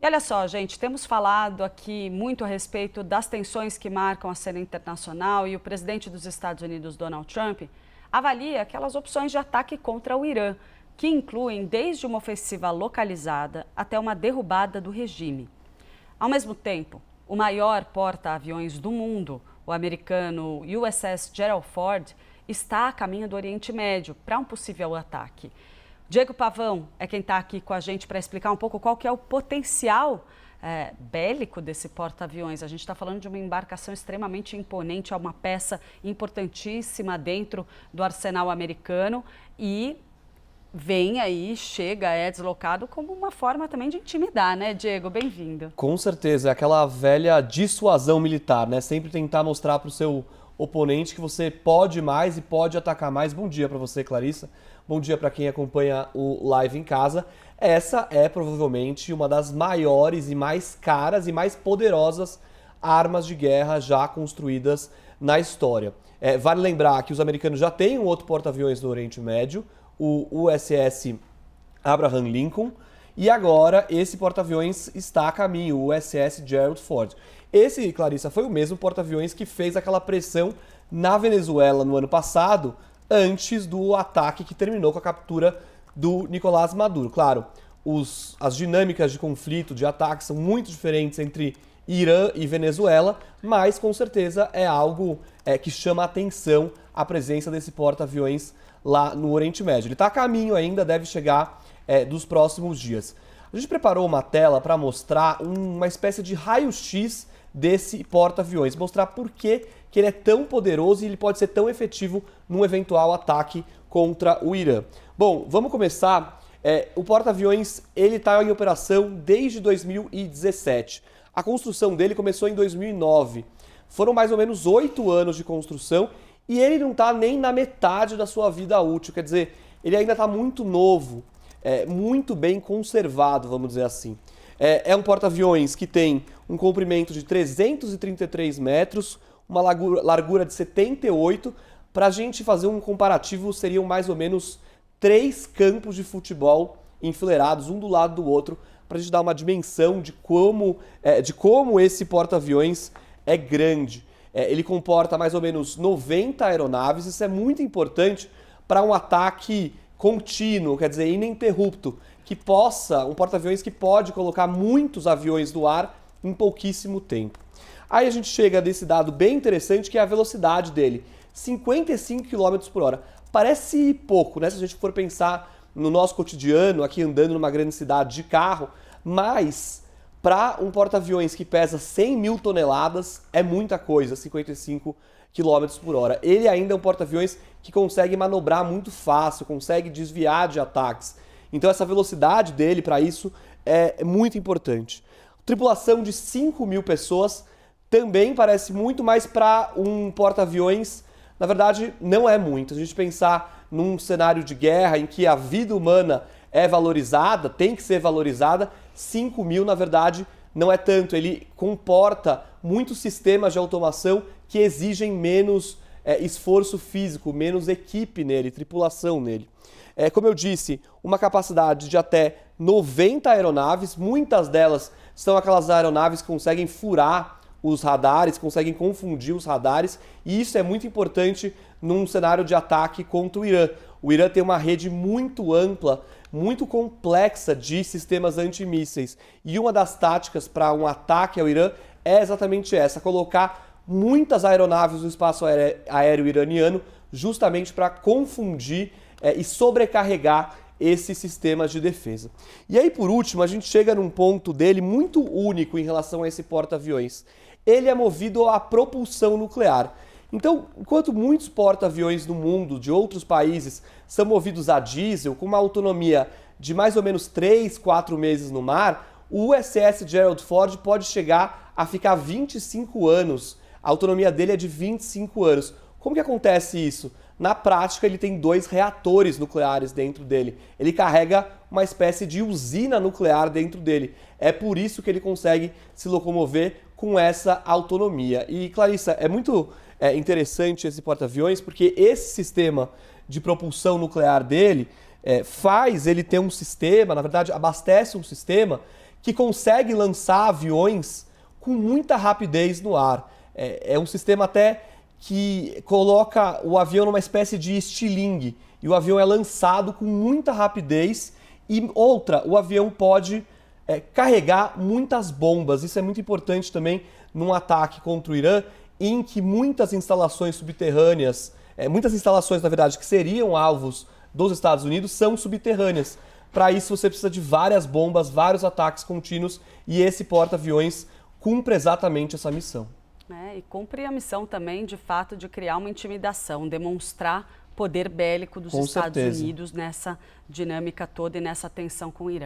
olha só, gente, temos falado aqui muito a respeito das tensões que marcam a cena internacional e o presidente dos Estados Unidos, Donald Trump, avalia aquelas opções de ataque contra o Irã, que incluem desde uma ofensiva localizada até uma derrubada do regime. Ao mesmo tempo, o maior porta-aviões do mundo, o americano USS Gerald Ford, está a caminho do Oriente Médio para um possível ataque. Diego Pavão é quem está aqui com a gente para explicar um pouco qual que é o potencial bélico desse porta-aviões. A gente está falando de uma embarcação extremamente imponente, é uma peça importantíssima dentro do arsenal americano e vem aí, chega, é deslocado como uma forma também de intimidar, né, Diego? Bem-vindo. Com certeza, é aquela velha dissuasão militar, né? Sempre tentar mostrar para o seu oponente que você pode mais e pode atacar mais. Bom dia para você, Clarissa. Bom dia para quem acompanha o live em casa. Essa é provavelmente uma das maiores e mais caras e mais poderosas armas de guerra já construídas na história. Vale lembrar que os americanos já têm um outro porta-aviões no Oriente Médio, o USS Abraham Lincoln, e agora esse porta-aviões está a caminho, o USS Gerald Ford. Esse, Clarissa, foi o mesmo porta-aviões que fez aquela pressão na Venezuela no ano passado, antes do ataque que terminou com a captura do Nicolás Maduro. Claro, as dinâmicas de conflito, de ataque, são muito diferentes entre Irã e Venezuela, mas com certeza é algo que chama a atenção a presença desse porta-aviões lá no Oriente Médio. Ele está a caminho ainda, deve chegar dos próximos dias. A gente preparou uma tela para mostrar uma espécie de raio-x desse porta-aviões, mostrar por que ele é tão poderoso e ele pode ser tão efetivo num eventual ataque contra o Irã. Bom, vamos começar. O porta-aviões ele está em operação desde 2017. A construção dele começou em 2009. Foram mais ou menos 8 anos de construção e ele não está nem na metade da sua vida útil. Quer dizer, ele ainda está muito novo, muito bem conservado, vamos dizer assim. É um porta-aviões que tem um comprimento de 333 metros, uma largura de 78. Para a gente fazer um comparativo, seriam mais ou menos 3 campos de futebol enfileirados, um do lado do outro, para a gente dar uma dimensão de como esse porta-aviões é grande. Ele comporta mais ou menos 90 aeronaves, isso é muito importante para um ataque contínuo, quer dizer, ininterrupto, um porta-aviões que pode colocar muitos aviões no ar em pouquíssimo tempo. Aí a gente chega desse dado bem interessante, que é a velocidade dele, 55 km por hora. Parece pouco, né, se a gente for pensar no nosso cotidiano, aqui andando numa grande cidade de carro, mas para um porta-aviões que pesa 100 mil toneladas, é muita coisa, 55 km por hora. Ele ainda é um porta-aviões que consegue manobrar muito fácil, consegue desviar de ataques. Então essa velocidade dele para isso é muito importante. Tripulação de 5 mil pessoas também parece muito, mais para um porta-aviões, na verdade não é muito. Se a gente pensar num cenário de guerra em que a vida humana é valorizada, tem que ser valorizada, 5 mil na verdade não é tanto. Ele comporta muitos sistemas de automação que exigem menos esforço físico, menos equipe nele, tripulação nele. Como eu disse, uma capacidade de até 90 aeronaves, muitas delas são aquelas aeronaves que conseguem furar os radares, conseguem confundir os radares, e isso é muito importante num cenário de ataque contra o Irã. O Irã tem uma rede muito ampla, muito complexa de sistemas antimísseis, e uma das táticas para um ataque ao Irã é exatamente essa, colocar muitas aeronaves no espaço aéreo iraniano, justamente para confundir e sobrecarregar esses sistemas de defesa. E aí, por último, a gente chega num ponto dele muito único em relação a esse porta-aviões. Ele é movido a propulsão nuclear. Então, enquanto muitos porta-aviões no mundo, de outros países, são movidos a diesel, com uma autonomia de mais ou menos 3, 4 meses no mar, o USS Gerald Ford pode chegar a ficar 25 anos. A autonomia dele é de 25 anos. Como que acontece isso? Na prática, ele tem 2 reatores nucleares dentro dele. Ele carrega uma espécie de usina nuclear dentro dele. É por isso que ele consegue se locomover com essa autonomia. E, Clarissa, é muito interessante esse porta-aviões, porque esse sistema de propulsão nuclear dele faz ele ter um sistema, na verdade, abastece um sistema que consegue lançar aviões com muita rapidez no ar. É um sistema até que coloca o avião numa espécie de estilingue, e o avião é lançado com muita rapidez, e o avião pode carregar muitas bombas. Isso é muito importante também num ataque contra o Irã, em que muitas instalações subterrâneas, muitas instalações, na verdade, que seriam alvos dos Estados Unidos, são subterrâneas. Para isso você precisa de várias bombas, vários ataques contínuos, e esse porta-aviões cumpre exatamente essa missão. E cumpre a missão também, de fato, de criar uma intimidação, demonstrar poder bélico dos Estados Unidos nessa dinâmica toda e nessa tensão com o Irã.